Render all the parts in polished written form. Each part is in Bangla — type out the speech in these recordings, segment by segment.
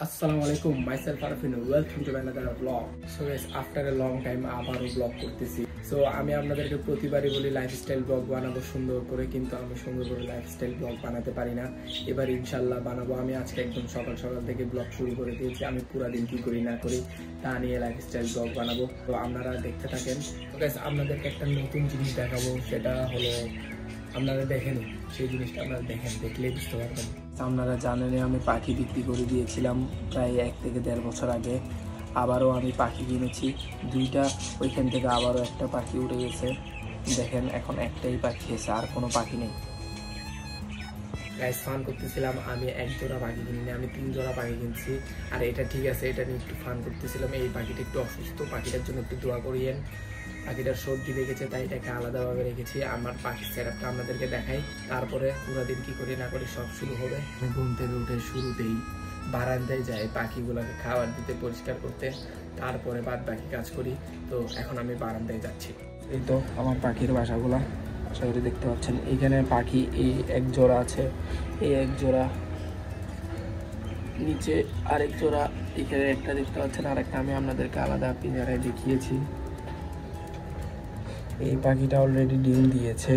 Assalamu alaikum, myself Arafin, welcome to another vlog. So guys, after a long time আবারও ব্লগ করতেছি। সো আমি আপনাদেরকে প্রতিবারই বলি লাইফস্টাইল ব্লগ বানাবো সুন্দর করে, কিন্তু আমি সুন্দর করে লাইফস্টাইল ব্লগ বানাতে পারি না। এবার ইনশাল্লাহ বানাবো। আমি আজকে একদম সকাল সকাল থেকে ব্লগ শুরু করে দিয়েছি। আমি পুরো দিন কি করি না করি তা নিয়ে লাইফস্টাইল ব্লগ বানাবো। তো আপনারা দেখতে থাকেন। তো গাইস, আপনাদেরকে একটা নতুন জিনিস দেখাবো, সেটা হলো আপনারা দেখেন, সেই জিনিসটা আপনারা দেখেন, দেখলেই বুঝতে পারবেন। আপনারা জানেন আমি পাখি বিক্রি করে দিয়েছিলাম প্রায় 1 থেকে 1.5 বছর আগে। আবারও আমি পাখি কিনেছি দুইটা, ওইখান থেকে আবারও একটা পাখি উড়ে গেছে। দেখেন এখন একটাই পাখি এসে, আর কোনো পাখি নেই। গাইস, ফান করতেছিলাম। আমি 1 জোড়া পাখি কিনিনি, আমি 3 জোড়া পাখি কিনছি। আর এটা ঠিক আছে, এটা নিয়ে একটু ফান করতেছিলাম। এই পাখিটা একটু অসুস্থ, পাখিটার জন্য একটু দোয়া করিয়েন। পাখিটার সর্দি লেগেছে, তাই এটাকে আলাদাভাবে রেখেছি। আমার পাখির সেটআপটা আপনাদেরকে দেখাই, তারপরে পুরো দিন কি করি না করি সব শুরু হবে। ঘুম থেকে উঠে শুরুতেই বারান্দায় যাই পাখিগুলোকে খাবার দিতে, পরিষ্কার করতে, তারপরে বাদ বাকি কাজ করি। তো এখন আমি বারান্দায় যাচ্ছি। এই তো আমার পাখির বাসাগুলা, আশা করি দেখতে পাচ্ছেন। এইখানে পাখি এই 1 জোড়া আছে, এই 1 জোড়া, নিচে আরেক জোড়া, এখানে একটা দেখতে পাচ্ছেন, আরেকটা আমি আপনাদেরকে আলাদা পিঞ্জারায় দেখিয়েছি। এই পাখিটা অলরেডি ডিম দিয়েছে।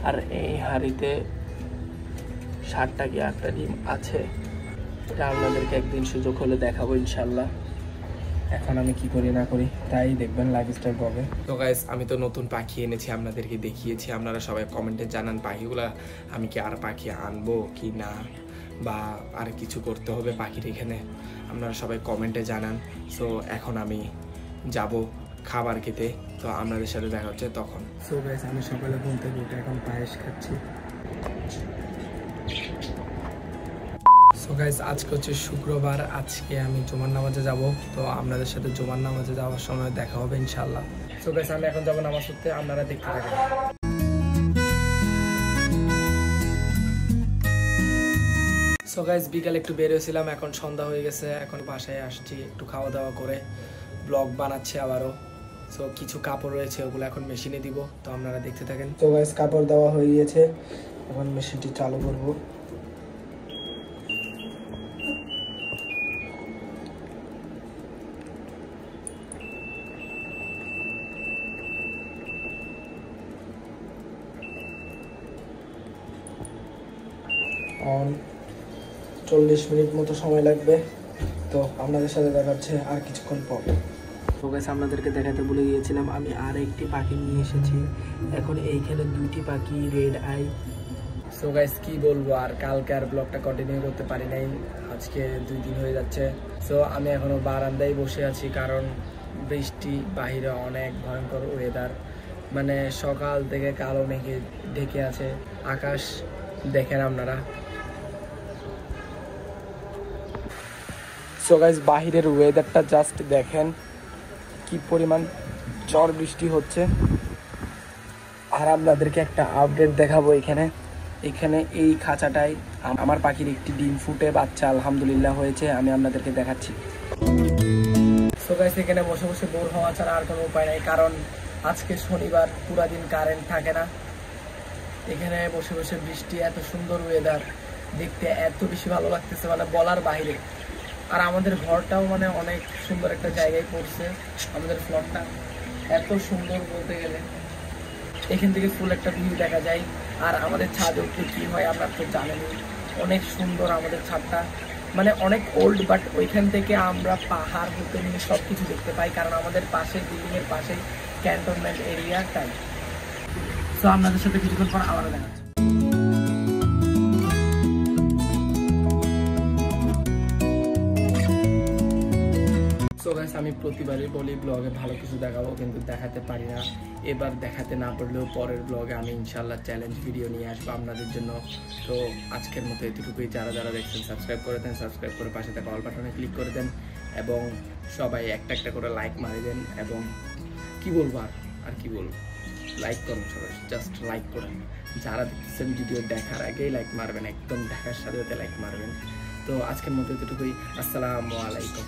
আর এই হাড়িতে 7টা কি 8টা ডিম আছে। এটা আপনাদেরকে একদিন সুযোগ হলে দেখাবো ইনশাল্লাহ। এখন আমি কি করি না করি তাই দেখবেন লাইফস্টাইল ব্লগে। তো গাইস, আমি তো নতুন পাখি এনেছি, আপনাদেরকে দেখিয়েছি। আপনারা সবাই কমেন্টে জানান পাখিগুলা আমি কি আর পাখি আনবো কি না, বা আর কিছু করতে হবে পাখির এখানে, আপনারা সবাই কমেন্টে জানান। সো এখন আমি যাব খাবার খেতে, তো আপনাদের সাথে দেখা হচ্ছে তখন। সো গাইস, আমি সকালে ঘুম থেকে উঠে এখন পায়েস খাচ্ছি। সো গাইস, আজকে হচ্ছে শুক্রবার, আজকে আমি জুমার নামাজে যাব। তো আপনাদের সাথে জুমার নামাজে যাওয়ার সময় দেখা হবে ইনশাল্লাহ। সো গাইস, আমি এখন যাব নামাজ পড়তে, আপনারা দেখতে থাকেন। সো গাইস, বিকালে একটু বের হয়েছিলাম, এখন সন্ধ্যা হয়ে গেছে, এখন বাসায় আসছি, একটু খাওয়া দাওয়া করে ব্লগ বানাচ্ছি আবারও। সো কিছু কাপড় রয়েছে, ওগুলো এখন মেশিনে দিব, তো আপনারা দেখতে থাকেন। তো গাইস, কাপড় দেওয়া হয়ে গিয়েছে, এখন মেশিনটি চালু করব। অন 40 মিনিট মতো সময় লাগবে, তো আপনাদের সাথে দেখাচ্ছে আর কিছুক্ষণ পর। তো গাইস, আপনাদেরকে দেখাতে ভুলে গিয়েছিলাম, আমি আর একটি পাখি নিয়ে এসেছি। এখন এইখানে 2টি পাখি রেড আই। সো গাইস, কি বলবো, আর কালকে আর ব্লগটা কন্টিনিউ করতে পারি নাই, আজকে 2 দিন হয়ে যাচ্ছে। সো আমি এখনো বারান্দায় বসে আছি, কারণ বৃষ্টি, বাহিরে অনেক ভয়ঙ্কর ওয়েদার, মানে সকাল থেকে কালো মেঘে ঢেকে আছে আকাশ, দেখেন আপনারা। সো গাইস, বাহিরের ওয়েদারটা জাস্ট দেখেন, কি পরিমাণ ঝড় বৃষ্টি হচ্ছে। আর আপনাদেরকে একটা আপডেট দেখাবো। এখানে এই খাঁচাটায় আমার পাখির একটি ডিম ফুটে বাচ্চা আলহামদুলিল্লাহ হয়েছে, আমি আপনাদেরকে দেখাচ্ছি। সো গাইস, এখানে বসে বসে বোর হওয়া ছাড়া আর কোনো উপায় নাই, কারণ আজকে শনিবার, পুরা দিন কারেন্ট থাকে না। এখানে বসে বসে বৃষ্টি, এত সুন্দর ওয়েদার দেখতে এত বেশি ভালো লাগতেছে, মানে বলার বাইরে। আর আমাদের ঘরটাও মানে অনেক সুন্দর একটা জায়গায় পড়ছে, আমাদের ফ্লোরটা এত সুন্দর বলতে গেলে। এখান থেকে ফুল একটা ভিউ দেখা যায়। আর আমাদের ছাদ উঠতে কি হয় আপনারা তো জানেনই, অনেক সুন্দর আমাদের ছাদটা, মানে অনেক ওল্ড, বাট ওইখান থেকে আমরা পাহাড় হতে নিয়ে সব কিছু দেখতে পাই, কারণ আমাদের পাশে, বিল্ডিংয়ের পাশে ক্যান্টনমেন্ট এরিয়া, তাই। তো আপনাদের সাথে কিছুক্ষণ পর আবারও দেখা যাচ্ছে। সো গাইস, আমি প্রতিবারই বলি ব্লগে ভালো কিছু দেখাবো, কিন্তু দেখাতে পারি না। এবার দেখাতে না পারলেও পরের ব্লগে আমি ইনশাল্লাহ চ্যালেঞ্জ ভিডিও নিয়ে আসবো আপনাদের জন্য। তো আজকের মতো এতটুকুই। যারা যারা দেখছেন সাবস্ক্রাইব করে দেন, সাবস্ক্রাইব করে পাশে থাকা অল বাটনে ক্লিক করে দেন, এবং সবাই একটা একটা করে লাইক মারি দেন। এবং কি বলবো, আর কি বলবো, লাইক করুন সবাই, জাস্ট লাইক করুন। যারা দেখছেন ভিডিও দেখার আগেই লাইক মারবেন, একদম দেখার সাথে সাথে লাইক মারবেন। তো আজকের মতো এতটুকুই। আসসালামু আলাইকুম।